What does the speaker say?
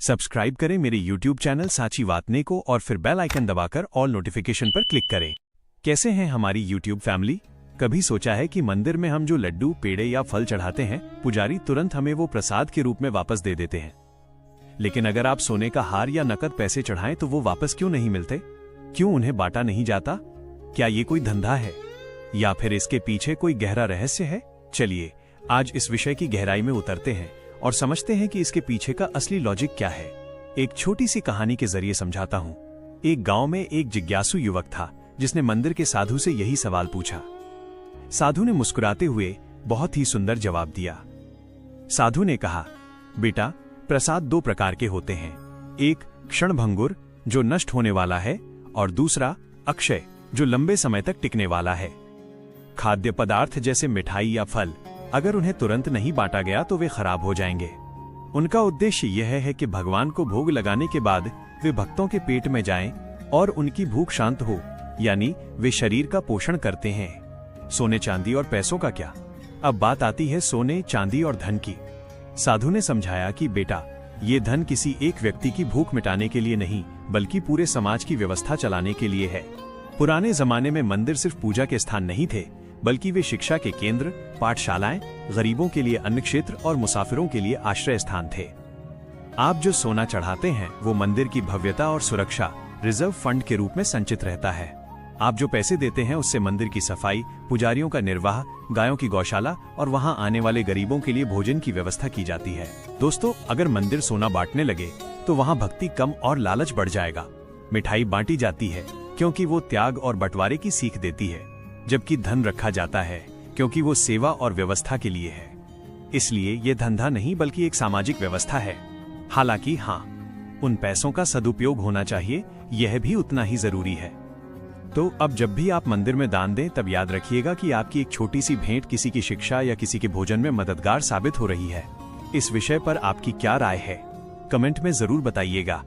Subscribe करें मेरे YouTube channel साची वातने को और फिर बेल आइकन दबाकर ऑल नोटिफिकेशन पर क्लिक करें। कैसे हैं हमारी YouTube फैमिली? कभी सोचा है कि मंदिर में हम जो लड्डू, पेड़े या फल चढ़ाते हैं, पुजारी तुरंत हमें वो प्रसाद के रूप में वापस दे देते हैं। लेकिन अगर आप सोने का हार या नकद पैसे चढ़ाएं तो वो वापस क्यों नहीं मिलते? क्यों उन्हें बांटा नहीं जाता? क्या ये कोई धंधा है या फिर इसके पीछे कोई गहरा रहस्य है? चलिए आज इस विषय की गहराई में उतरते हैं और समझते हैं कि इसके पीछे का असली लॉजिक क्या है। एक छोटी सी कहानी के जरिए समझाता हूं। एक गांव में एक जिज्ञासु युवक था जिसने मंदिर के साधु से यही सवाल पूछा। साधु ने मुस्कुराते हुए बहुत ही सुंदर जवाब दिया। साधु ने कहा, बेटा, प्रसाद दो प्रकार के होते हैं, एक क्षणभंगुर जो नष्ट होने वाला है और दूसरा अक्षय जो लंबे समय तक टिकने वाला है। खाद्य पदार्थ जैसे मिठाई या फल अगर उन्हें तुरंत नहीं बांटा गया तो वे खराब हो जाएंगे। उनका उद्देश्य यह है कि भगवान को भोग लगाने के बाद वे भक्तों के पेट में जाएं और उनकी भूख शांत हो, यानी वे शरीर का पोषण करते हैं। सोने चांदी और पैसों का क्या? अब बात आती है सोने, चांदी और धन की। साधु ने समझाया कि बेटा, ये धन किसी एक व्यक्ति की भूख मिटाने के लिए नहीं बल्कि पूरे समाज की व्यवस्था चलाने के लिए है। पुराने जमाने में मंदिर सिर्फ पूजा के स्थान नहीं थे बल्कि वे शिक्षा के केंद्र, पाठशालाएं, गरीबों के लिए अन्न क्षेत्र और मुसाफिरों के लिए आश्रय स्थान थे। आप जो सोना चढ़ाते हैं वो मंदिर की भव्यता और सुरक्षा रिजर्व फंड के रूप में संचित रहता है। आप जो पैसे देते हैं उससे मंदिर की सफाई, पुजारियों का निर्वाह, गायों की गौशाला और वहां आने वाले गरीबों के लिए भोजन की व्यवस्था की जाती है। दोस्तों, अगर मंदिर सोना बांटने लगे तो वहां भक्ति कम और लालच बढ़ जाएगा। मिठाई बांटी जाती है क्योंकि वो त्याग और बंटवारे की सीख देती है, जबकि धन रखा जाता है क्योंकि वो सेवा और व्यवस्था के लिए है। इसलिए ये धंधा नहीं बल्कि एक सामाजिक व्यवस्था है। हालांकि हाँ, उन पैसों का सदुपयोग होना चाहिए, यह भी उतना ही जरूरी है। तो अब जब भी आप मंदिर में दान दें तब याद रखिएगा कि आपकी एक छोटी सी भेंट किसी की शिक्षा या किसी के भोजन में मददगार साबित हो रही है। इस विषय पर आपकी क्या राय है? कमेंट में जरूर बताइएगा।